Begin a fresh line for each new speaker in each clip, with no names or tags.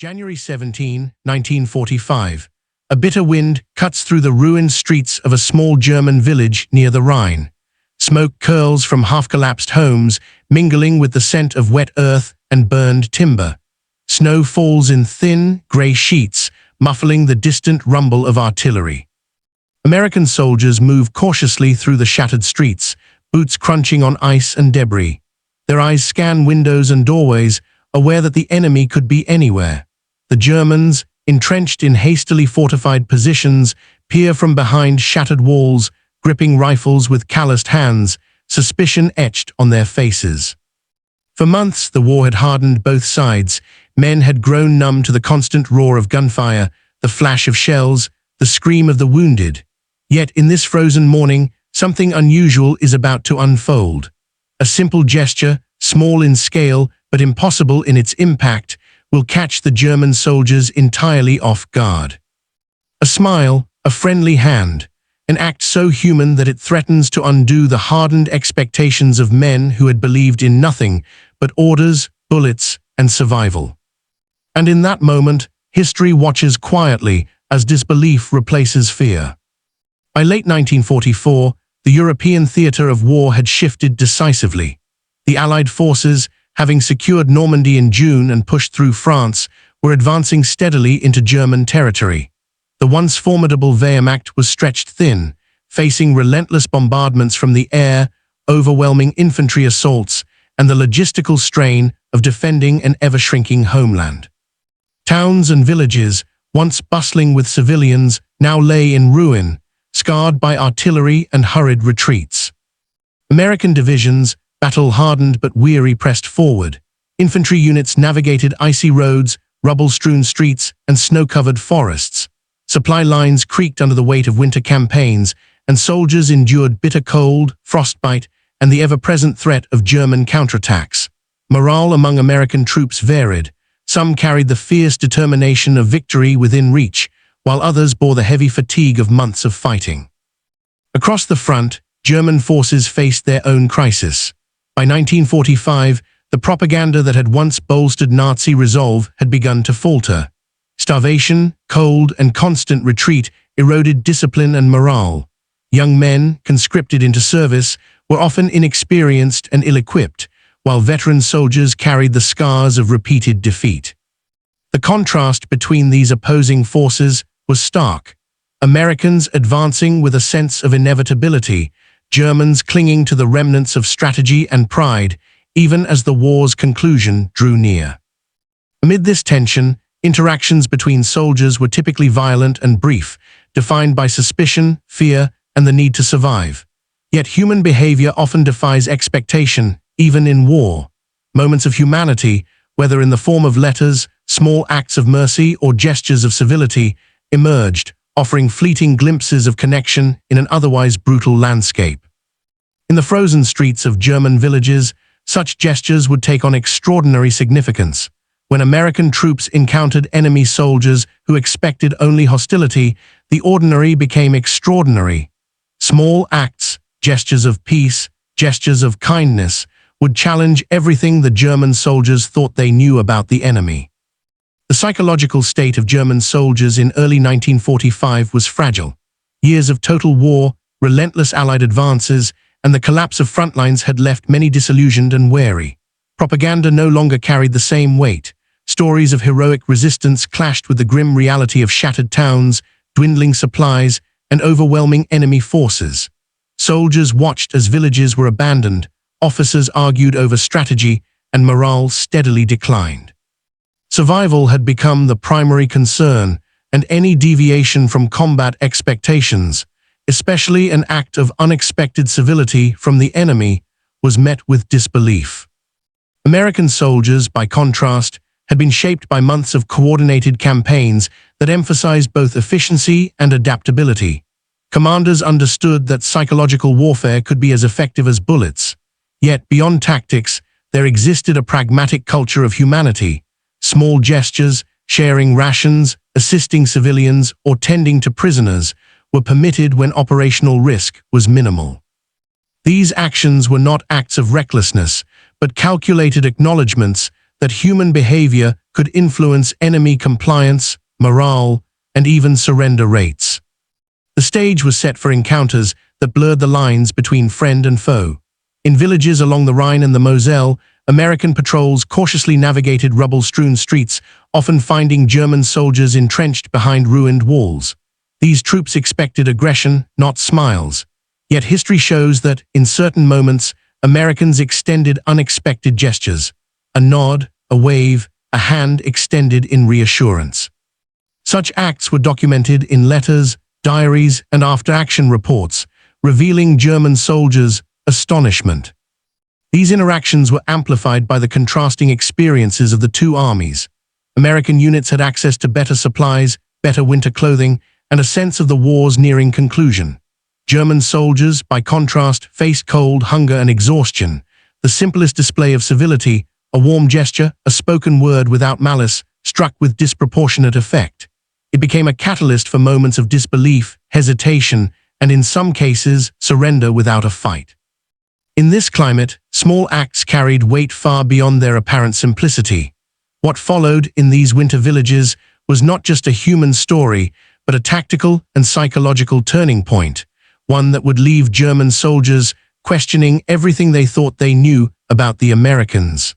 January 17, 1945. A bitter wind cuts through the ruined streets of a small German village near the Rhine. Smoke curls from half-collapsed homes, mingling with the scent of wet earth and burned timber. Snow falls in thin, grey sheets, muffling the distant rumble of artillery. American soldiers move cautiously through the shattered streets, boots crunching on ice and debris. Their eyes scan windows and doorways, aware that the enemy could be anywhere. The Germans, entrenched in hastily fortified positions, peer from behind shattered walls, gripping rifles with calloused hands, suspicion etched on their faces. For months, the war had hardened both sides. Men had grown numb to the constant roar of gunfire, the flash of shells, the scream of the wounded. Yet in this frozen morning, something unusual is about to unfold. A simple gesture, small in scale but impossible in its impact, will catch the German soldiers entirely off guard. A smile, a friendly hand, an act so human that it threatens to undo the hardened expectations of men who had believed in nothing but orders, bullets, and survival. And in that moment, history watches quietly as disbelief replaces fear. By late 1944, the European theater of war had shifted decisively. The Allied forces, having secured Normandy in June and pushed through France, were advancing steadily into German territory. The once formidable Wehrmacht was stretched thin, facing relentless bombardments from the air, overwhelming infantry assaults, and the logistical strain of defending an ever-shrinking homeland. Towns and villages, once bustling with civilians, now lay in ruin, scarred by artillery and hurried retreats. American divisions, battle-hardened but weary, pressed forward. Infantry units navigated icy roads, rubble-strewn streets, and snow-covered forests. Supply lines creaked under the weight of winter campaigns, and soldiers endured bitter cold, frostbite, and the ever-present threat of German counterattacks. Morale among American troops varied. Some carried the fierce determination of victory within reach, while others bore the heavy fatigue of months of fighting. Across the front, German forces faced their own crisis. By 1945, the propaganda that had once bolstered Nazi resolve had begun to falter. Starvation, cold, and constant retreat eroded discipline and morale. Young men, conscripted into service, were often inexperienced and ill-equipped, while veteran soldiers carried the scars of repeated defeat. The contrast between these opposing forces was stark. Americans advancing with a sense of inevitability, Germans clinging to the remnants of strategy and pride, even as the war's conclusion drew near. Amid this tension, interactions between soldiers were typically violent and brief, defined by suspicion, fear, and the need to survive. Yet human behavior often defies expectation, even in war. Moments of humanity, whether in the form of letters, small acts of mercy, or gestures of civility, emerged, offering fleeting glimpses of connection in an otherwise brutal landscape. In the frozen streets of German villages, such gestures would take on extraordinary significance. When American troops encountered enemy soldiers who expected only hostility, the ordinary became extraordinary. Small acts, gestures of peace, gestures of kindness, would challenge everything the German soldiers thought they knew about the enemy. The psychological state of German soldiers in early 1945 was fragile. Years of total war, relentless Allied advances, and the collapse of front lines had left many disillusioned and wary. Propaganda no longer carried the same weight. Stories of heroic resistance clashed with the grim reality of shattered towns, dwindling supplies, and overwhelming enemy forces. Soldiers watched as villages were abandoned, officers argued over strategy, and morale steadily declined. Survival had become the primary concern, and any deviation from combat expectations, especially an act of unexpected civility from the enemy, was met with disbelief. American soldiers, by contrast, had been shaped by months of coordinated campaigns that emphasized both efficiency and adaptability. Commanders understood that psychological warfare could be as effective as bullets. Yet, beyond tactics, there existed a pragmatic culture of humanity. Small gestures, sharing rations, assisting civilians, or tending to prisoners were permitted when operational risk was minimal. These actions were not acts of recklessness, but calculated acknowledgements that human behavior could influence enemy compliance, morale, and even surrender rates. The stage was set for encounters that blurred the lines between friend and foe. In villages along the Rhine and the Moselle, American patrols cautiously navigated rubble-strewn streets, often finding German soldiers entrenched behind ruined walls. These troops expected aggression, not smiles. Yet history shows that, in certain moments, Americans extended unexpected gestures. A nod, a wave, a hand extended in reassurance. Such acts were documented in letters, diaries, and after-action reports, revealing German soldiers' astonishment. These interactions were amplified by the contrasting experiences of the two armies. American units had access to better supplies, better winter clothing, and a sense of the war's nearing conclusion. German soldiers, by contrast, faced cold, hunger, and exhaustion. The simplest display of civility, a warm gesture, a spoken word without malice, struck with disproportionate effect. It became a catalyst for moments of disbelief, hesitation, and in some cases, surrender without a fight. In this climate, small acts carried weight far beyond their apparent simplicity. What followed in these winter villages was not just a human story, but a tactical and psychological turning point, one that would leave German soldiers questioning everything they thought they knew about the Americans.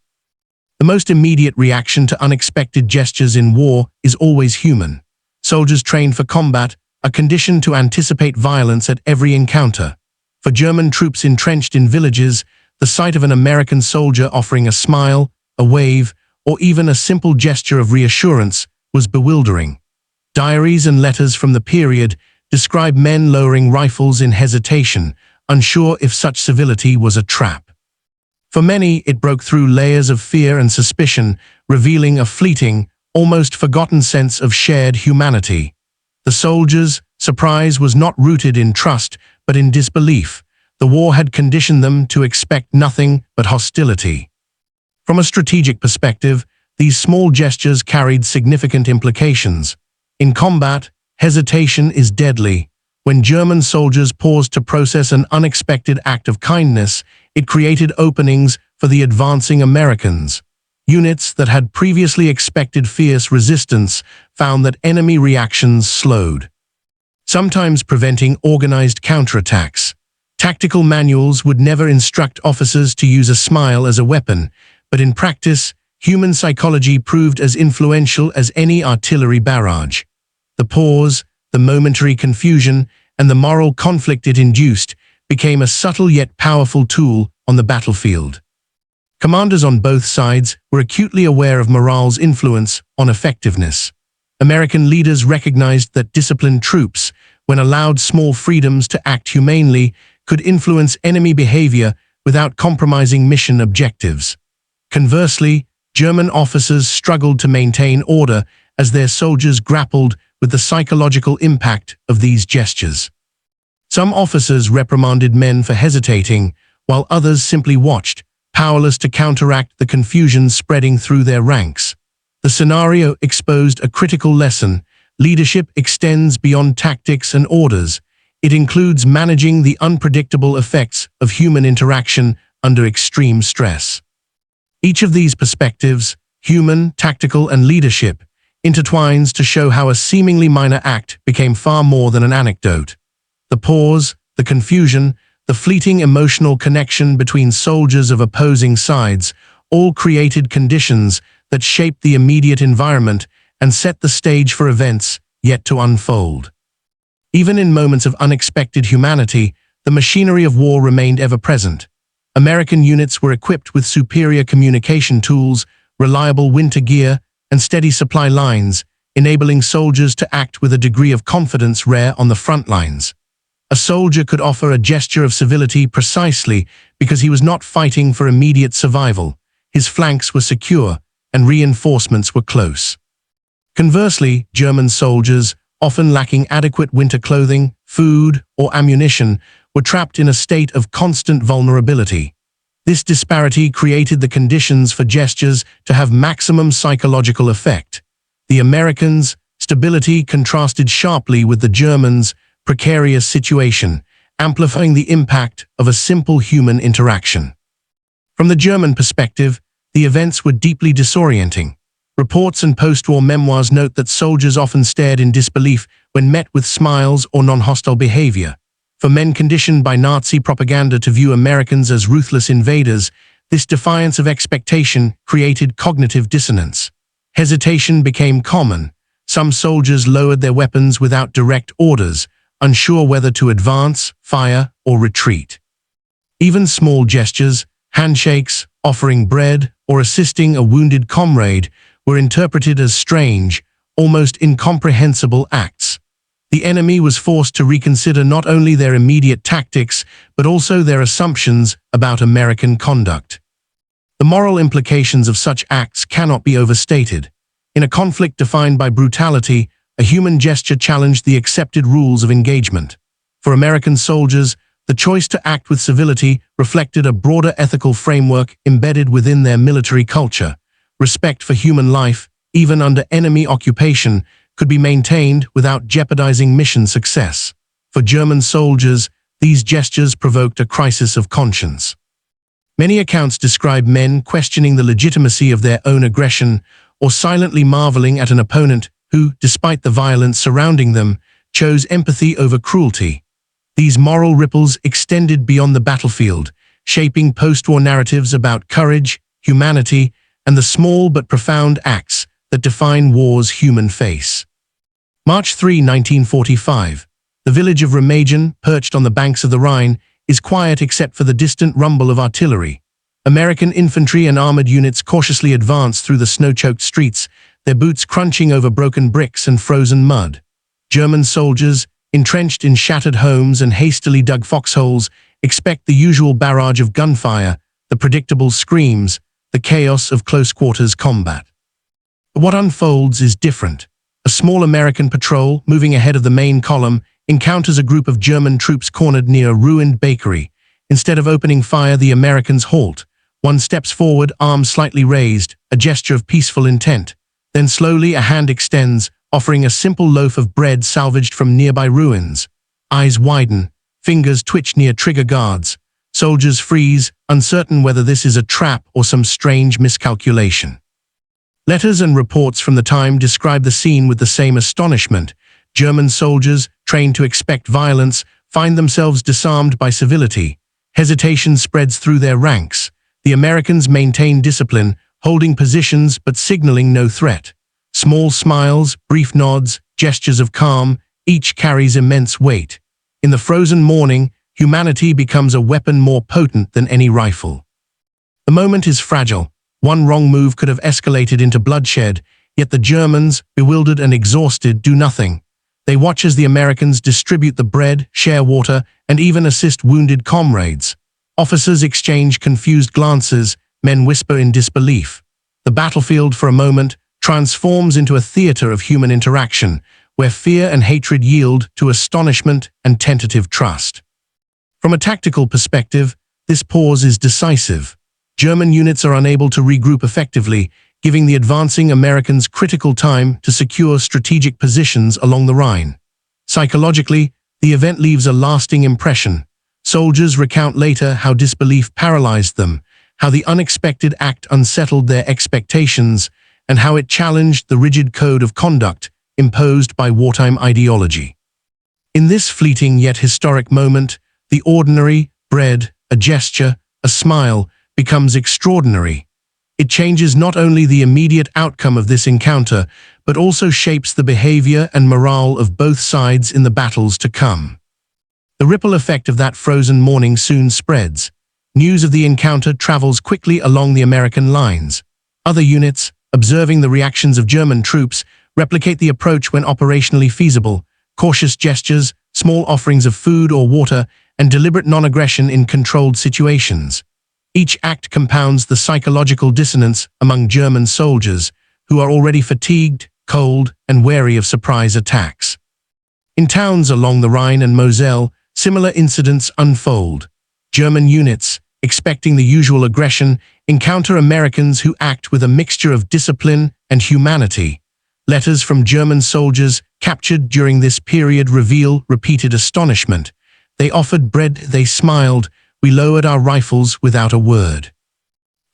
The most immediate reaction to unexpected gestures in war is always human. Soldiers trained for combat are conditioned to anticipate violence at every encounter. For German troops entrenched in villages, the sight of an American soldier offering a smile, a wave, or even a simple gesture of reassurance was bewildering. Diaries and letters from the period describe men lowering rifles in hesitation, unsure if such civility was a trap. For many, it broke through layers of fear and suspicion, revealing a fleeting, almost forgotten sense of shared humanity. The soldiers' surprise was not rooted in trust, but in disbelief. The war had conditioned them to expect nothing but hostility. From a strategic perspective, these small gestures carried significant implications. In combat, hesitation is deadly. When German soldiers paused to process an unexpected act of kindness, it created openings for the advancing Americans. Units that had previously expected fierce resistance found that enemy reactions slowed, sometimes preventing organized counterattacks. Tactical manuals would never instruct officers to use a smile as a weapon, but in practice, human psychology proved as influential as any artillery barrage. The pause, the momentary confusion, and the moral conflict it induced became a subtle yet powerful tool on the battlefield. Commanders on both sides were acutely aware of morale's influence on effectiveness. American leaders recognized that disciplined troops, when allowed small freedoms to act humanely, could influence enemy behavior without compromising mission objectives. Conversely, German officers struggled to maintain order as their soldiers grappled with the psychological impact of these gestures. Some officers reprimanded men for hesitating, while others simply watched, powerless to counteract the confusion spreading through their ranks. The scenario exposed a critical lesson. Leadership extends beyond tactics and orders. It includes managing the unpredictable effects of human interaction under extreme stress. Each of these perspectives, human, tactical, and leadership, intertwines to show how a seemingly minor act became far more than an anecdote. The pause, the confusion, the fleeting emotional connection between soldiers of opposing sides all created conditions that shaped the immediate environment and set the stage for events yet to unfold. Even in moments of unexpected humanity, the machinery of war remained ever present. American units were equipped with superior communication tools, reliable winter gear, and steady supply lines, enabling soldiers to act with a degree of confidence rare on the front lines. A soldier could offer a gesture of civility precisely because he was not fighting for immediate survival. His flanks were secure, and reinforcements were close. Conversely, German soldiers, often lacking adequate winter clothing, food, or ammunition, were trapped in a state of constant vulnerability. This disparity created the conditions for gestures to have maximum psychological effect. The Americans' stability contrasted sharply with the Germans' precarious situation, amplifying the impact of a simple human interaction. From the German perspective, the events were deeply disorienting. Reports and post-war memoirs note that soldiers often stared in disbelief when met with smiles or non-hostile behavior. For men conditioned by Nazi propaganda to view Americans as ruthless invaders, this defiance of expectation created cognitive dissonance. Hesitation became common. Some soldiers lowered their weapons without direct orders, unsure whether to advance, fire, or retreat. Even small gestures, handshakes, offering bread, or assisting a wounded comrade were interpreted as strange, almost incomprehensible acts. The enemy was forced to reconsider not only their immediate tactics, but also their assumptions about American conduct. The moral implications of such acts cannot be overstated. In a conflict defined by brutality, a human gesture challenged the accepted rules of engagement. For American soldiers, the choice to act with civility reflected a broader ethical framework embedded within their military culture. Respect for human life, even under enemy occupation, could be maintained without jeopardizing mission success. For German soldiers, these gestures provoked a crisis of conscience. Many accounts describe men questioning the legitimacy of their own aggression or silently marveling at an opponent who, despite the violence surrounding them, chose empathy over cruelty. These moral ripples extended beyond the battlefield, shaping post-war narratives about courage, humanity, and the small but profound acts that define war's human face. March 3, 1945. The village of Remagen, perched on the banks of the Rhine, is quiet except for the distant rumble of artillery. American infantry and armored units cautiously advance through the snow-choked streets, their boots crunching over broken bricks and frozen mud. German soldiers, entrenched in shattered homes and hastily dug foxholes, expect the usual barrage of gunfire, the predictable screams, the chaos of close-quarters combat. But what unfolds is different. A small American patrol, moving ahead of the main column, encounters a group of German troops cornered near a ruined bakery. Instead of opening fire, the Americans halt. One steps forward, arms slightly raised, a gesture of peaceful intent. Then slowly a hand extends, offering a simple loaf of bread salvaged from nearby ruins. Eyes widen, fingers twitch near trigger guards. Soldiers freeze, uncertain whether this is a trap or some strange miscalculation. Letters and reports from the time describe the scene with the same astonishment. German soldiers, trained to expect violence, find themselves disarmed by civility. Hesitation spreads through their ranks. The Americans maintain discipline, holding positions but signaling no threat. Small smiles, brief nods, gestures of calm, each carries immense weight. In the frozen morning, humanity becomes a weapon more potent than any rifle. The moment is fragile. One wrong move could have escalated into bloodshed, yet the Germans, bewildered and exhausted, do nothing. They watch as the Americans distribute the bread, share water, and even assist wounded comrades. Officers exchange confused glances, men whisper in disbelief. The battlefield, for a moment, transforms into a theater of human interaction, where fear and hatred yield to astonishment and tentative trust. From a tactical perspective, this pause is decisive. German units are unable to regroup effectively, giving the advancing Americans critical time to secure strategic positions along the Rhine. Psychologically, the event leaves a lasting impression. Soldiers recount later how disbelief paralyzed them, how the unexpected act unsettled their expectations, and how it challenged the rigid code of conduct imposed by wartime ideology. In this fleeting yet historic moment, the ordinary, bread, a gesture, a smile, becomes extraordinary. It changes not only the immediate outcome of this encounter, but also shapes the behavior and morale of both sides in the battles to come. The ripple effect of that frozen morning soon spreads. News of the encounter travels quickly along the American lines. Other units, observing the reactions of German troops, replicate the approach when operationally feasible. Cautious gestures, small offerings of food or water, and deliberate non-aggression in controlled situations. Each act compounds the psychological dissonance among German soldiers, who are already fatigued, cold, and wary of surprise attacks. In towns along the Rhine and Moselle, similar incidents unfold. German units, expecting the usual aggression, encounter Americans who act with a mixture of discipline and humanity. Letters from German soldiers captured during this period reveal repeated astonishment. They offered bread, they smiled, we lowered our rifles without a word.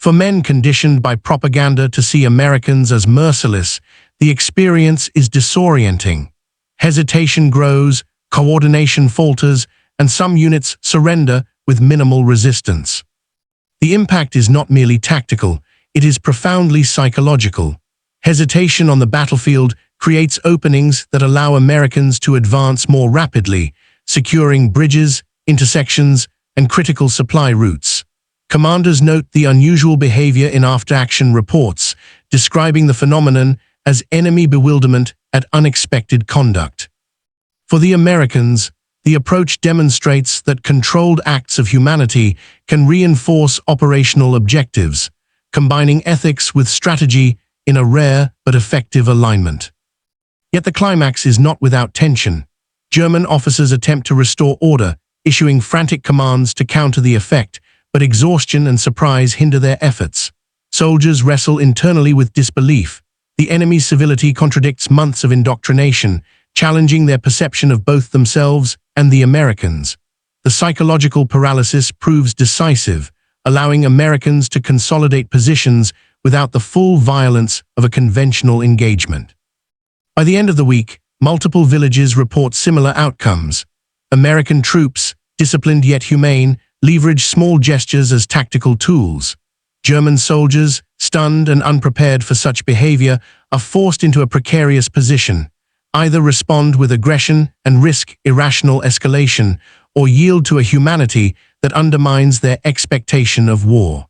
For men conditioned by propaganda to see Americans as merciless, the experience is disorienting. Hesitation grows, coordination falters, and some units surrender with minimal resistance. The impact is not merely tactical, it is profoundly psychological. Hesitation on the battlefield creates openings that allow Americans to advance more rapidly, securing bridges, intersections, and critical supply routes. Commanders note the unusual behavior in after-action reports, describing the phenomenon as enemy bewilderment at unexpected conduct. For the Americans, the approach demonstrates that controlled acts of humanity can reinforce operational objectives, combining ethics with strategy in a rare but effective alignment. Yet the climax is not without tension. German officers attempt to restore order, issuing frantic commands to counter the effect, but exhaustion and surprise hinder their efforts. Soldiers wrestle internally with disbelief. The enemy's civility contradicts months of indoctrination, challenging their perception of both themselves and the Americans. The psychological paralysis proves decisive, allowing Americans to consolidate positions without the full violence of a conventional engagement. By the end of the week, multiple villages report similar outcomes. American troops, disciplined yet humane, leverage small gestures as tactical tools. German soldiers, stunned and unprepared for such behavior, are forced into a precarious position. Either respond with aggression and risk irrational escalation, or yield to a humanity that undermines their expectation of war.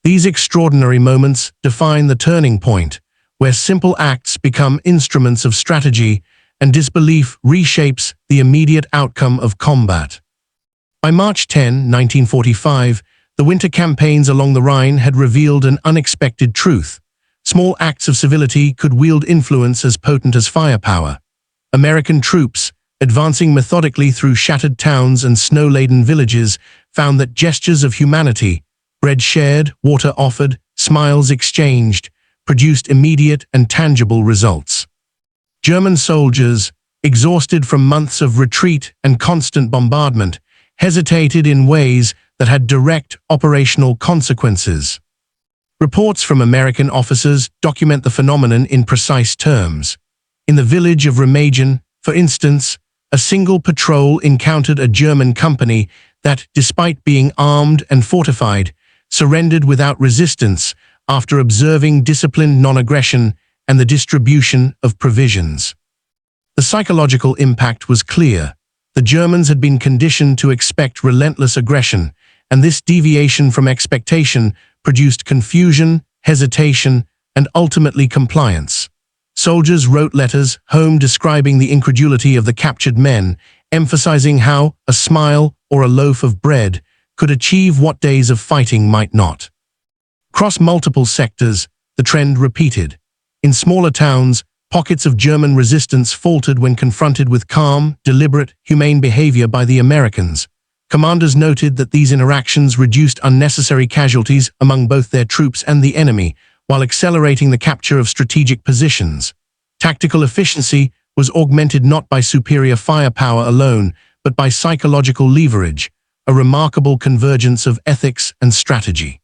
These extraordinary moments define the turning point, where simple acts become instruments of strategy and disbelief reshapes the immediate outcome of combat. By March 10, 1945, the winter campaigns along the Rhine had revealed an unexpected truth. Small acts of civility could wield influence as potent as firepower. American troops, advancing methodically through shattered towns and snow-laden villages, found that gestures of humanity, bread shared, water offered, smiles exchanged, produced immediate and tangible results. German soldiers, exhausted from months of retreat and constant bombardment, hesitated in ways that had direct operational consequences. Reports from American officers document the phenomenon in precise terms. In the village of Rhine, for instance, a single patrol encountered a German company that, despite being armed and fortified, surrendered without resistance after observing disciplined non-aggression and the distribution of provisions. The psychological impact was clear. The Germans had been conditioned to expect relentless aggression, and this deviation from expectation produced confusion, hesitation, and ultimately compliance. Soldiers wrote letters home describing the incredulity of the captured men, emphasizing how a smile or a loaf of bread could achieve what days of fighting might not. Across multiple sectors, the trend repeated. In smaller towns, pockets of German resistance faltered when confronted with calm, deliberate, humane behavior by the Americans. Commanders noted that these interactions reduced unnecessary casualties among both their troops and the enemy, while accelerating the capture of strategic positions. Tactical efficiency was augmented not by superior firepower alone, but by psychological leverage, a remarkable convergence of ethics and strategy.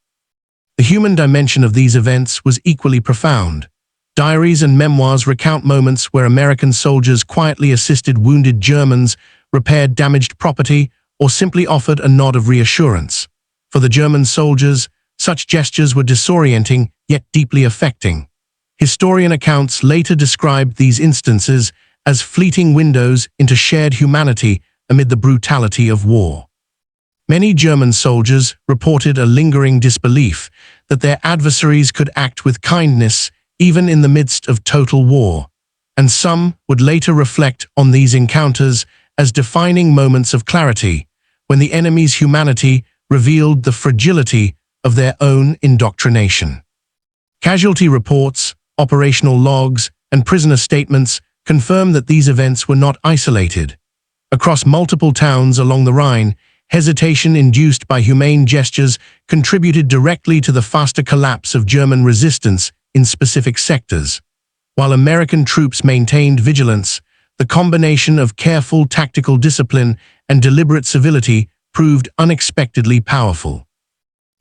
The human dimension of these events was equally profound. Diaries and memoirs recount moments where American soldiers quietly assisted wounded Germans, repaired damaged property, or simply offered a nod of reassurance. For the German soldiers, such gestures were disorienting yet deeply affecting. Historian accounts later described these instances as fleeting windows into shared humanity amid the brutality of war. Many German soldiers reported a lingering disbelief that their adversaries could act with kindness even in the midst of total war, and some would later reflect on these encounters as defining moments of clarity, when the enemy's humanity revealed the fragility of their own indoctrination. Casualty reports, operational logs, and prisoner statements confirm that these events were not isolated. Across multiple towns along the Rhine, hesitation induced by humane gestures contributed directly to the faster collapse of German resistance in specific sectors. While American troops maintained vigilance, the combination of careful tactical discipline and deliberate civility proved unexpectedly powerful.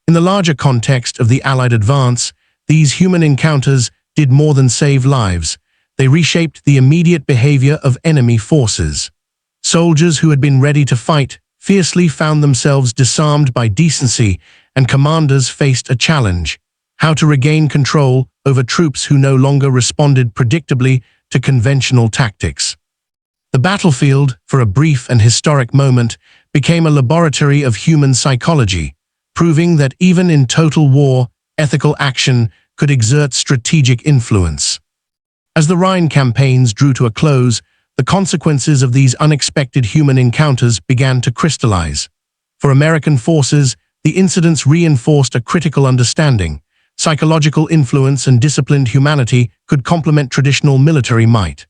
In the larger context of the Allied advance, these human encounters did more than save lives. They reshaped the immediate behavior of enemy forces. Soldiers who had been ready to fight fiercely found themselves disarmed by decency, and commanders faced a challenge: how to regain control over troops who no longer responded predictably to conventional tactics. The battlefield, for a brief and historic moment, became a laboratory of human psychology, proving that even in total war, ethical action could exert strategic influence. As the Rhine campaigns drew to a close, the consequences of these unexpected human encounters began to crystallize. For American forces, the incidents reinforced a critical understanding: psychological influence and disciplined humanity could complement traditional military might.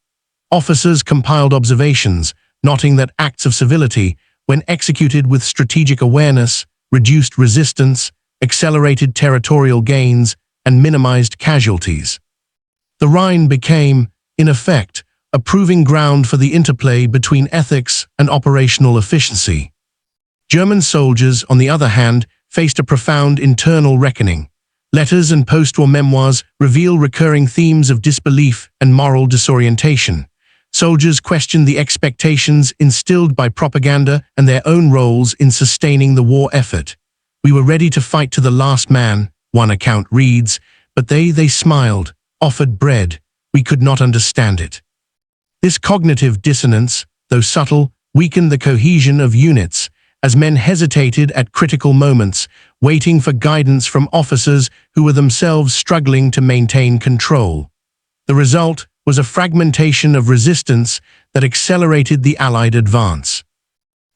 Officers compiled observations, noting that acts of civility, when executed with strategic awareness, reduced resistance, accelerated territorial gains, and minimized casualties. The Rhine became, in effect, a proving ground for the interplay between ethics and operational efficiency. German soldiers, on the other hand, faced a profound internal reckoning. Letters and post-war memoirs reveal recurring themes of disbelief and moral disorientation. Soldiers questioned the expectations instilled by propaganda and their own roles in sustaining the war effort. "We were ready to fight to the last man," one account reads, "but they smiled, offered bread. We could not understand it." This cognitive dissonance, though subtle, weakened the cohesion of units, as men hesitated at critical moments, waiting for guidance from officers who were themselves struggling to maintain control. The result was a fragmentation of resistance that accelerated the Allied advance.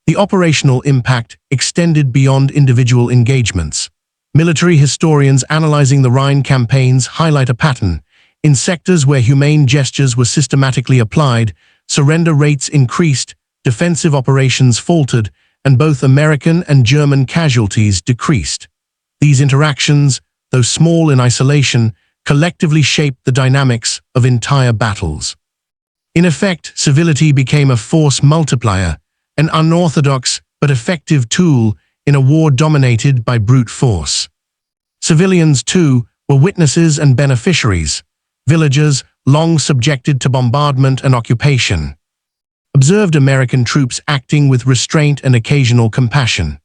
The operational impact extended beyond individual engagements. Military historians analyzing the Rhine campaigns highlight a pattern. In sectors where humane gestures were systematically applied, surrender rates increased, defensive operations faltered, and both American and German casualties decreased. These interactions, though small in isolation, collectively shaped the dynamics of entire battles. In effect, civility became a force multiplier, an unorthodox but effective tool in a war dominated by brute force. Civilians, too, were witnesses and beneficiaries. Villagers, long subjected to bombardment and occupation, observed American troops acting with restraint and occasional compassion.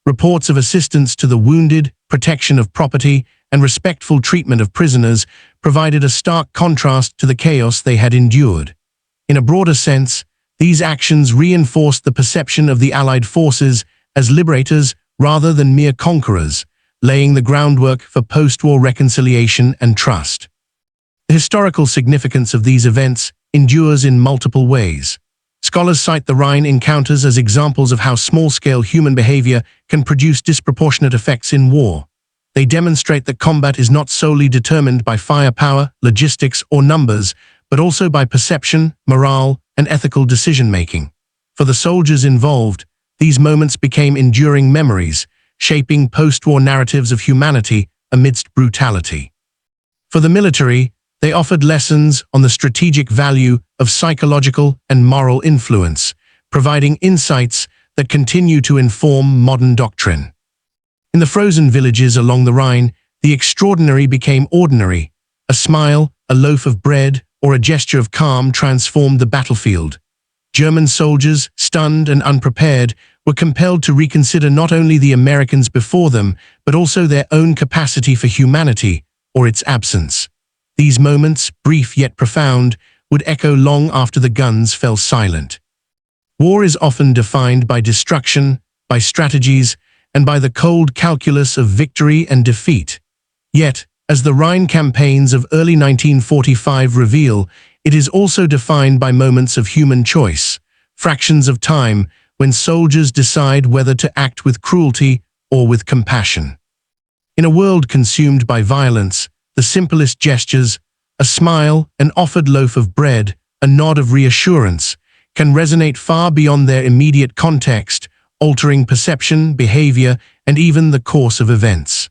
Reports of assistance to the wounded, protection of property, and respectful treatment of prisoners provided a stark contrast to the chaos they had endured. In a broader sense, these actions reinforced the perception of the Allied forces as liberators rather than mere conquerors, laying the groundwork for post-war reconciliation and trust. The historical significance of these events endures in multiple ways. Scholars cite the Rhine encounters as examples of how small-scale human behavior can produce disproportionate effects in war. They demonstrate that combat is not solely determined by firepower, logistics, or numbers, but also by perception, morale, and ethical decision-making. For the soldiers involved, these moments became enduring memories, shaping post-war narratives of humanity amidst brutality. For the military, they offered lessons on the strategic value of psychological and moral influence, providing insights that continue to inform modern doctrine. In the frozen villages along the Rhine, the extraordinary became ordinary. A smile, a loaf of bread, or a gesture of calm transformed the battlefield. German soldiers, stunned and unprepared, were compelled to reconsider not only the Americans before them, but also their own capacity for humanity, or its absence. These moments, brief yet profound, would echo long after the guns fell silent. War is often defined by destruction, by strategies, and by the cold calculus of victory and defeat. Yet, as the Rhine campaigns of early 1945 reveal, it is also defined by moments of human choice, fractions of time when soldiers decide whether to act with cruelty or with compassion. In a world consumed by violence, the simplest gestures, a smile, an offered loaf of bread, a nod of reassurance, can resonate far beyond their immediate context, altering perception, behavior, and even the course of events.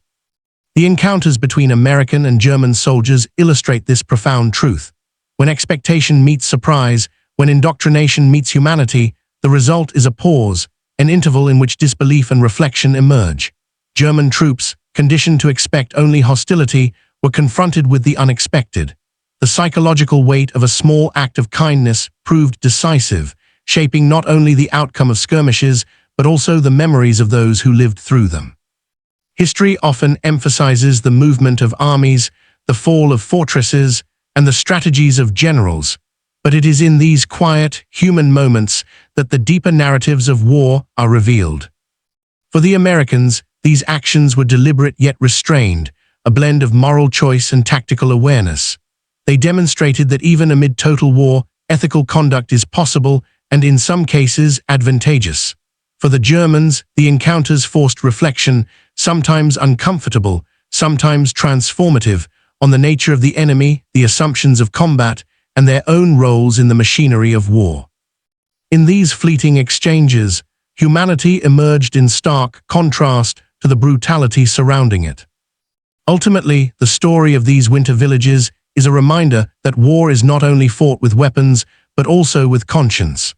The encounters between American and German soldiers illustrate this profound truth. When expectation meets surprise, when indoctrination meets humanity, the result is a pause, an interval in which disbelief and reflection emerge. German troops, conditioned to expect only hostility, were confronted with the unexpected. The psychological weight of a small act of kindness proved decisive, shaping not only the outcome of skirmishes, but also the memories of those who lived through them. History often emphasizes the movement of armies, the fall of fortresses, and the strategies of generals, but it is in these quiet, human moments that the deeper narratives of war are revealed. For the Americans, these actions were deliberate yet restrained, a blend of moral choice and tactical awareness. They demonstrated that even amid total war, ethical conduct is possible and in some cases advantageous. For the Germans, the encounters forced reflection, sometimes uncomfortable, sometimes transformative, on the nature of the enemy, the assumptions of combat, and their own roles in the machinery of war. In these fleeting exchanges, humanity emerged in stark contrast to the brutality surrounding it. Ultimately, the story of these winter villages is a reminder that war is not only fought with weapons, but also with conscience.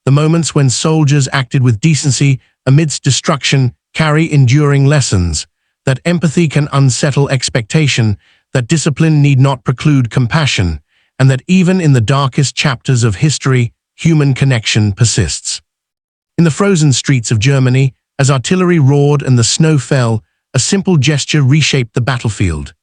The moments when soldiers acted with decency amidst destruction carry enduring lessons, that empathy can unsettle expectation, that discipline need not preclude compassion, and that even in the darkest chapters of history, human connection persists. In the frozen streets of Germany, as artillery roared and the snow fell, a simple gesture reshaped the battlefield.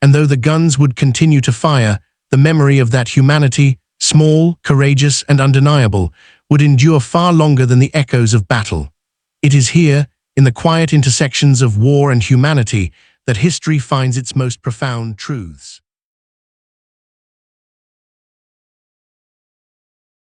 And though the guns would continue to fire, the memory of that humanity, small, courageous, and undeniable, would endure far longer than the echoes of battle. It is here, in the quiet intersections of war and humanity, that history finds its most profound truths.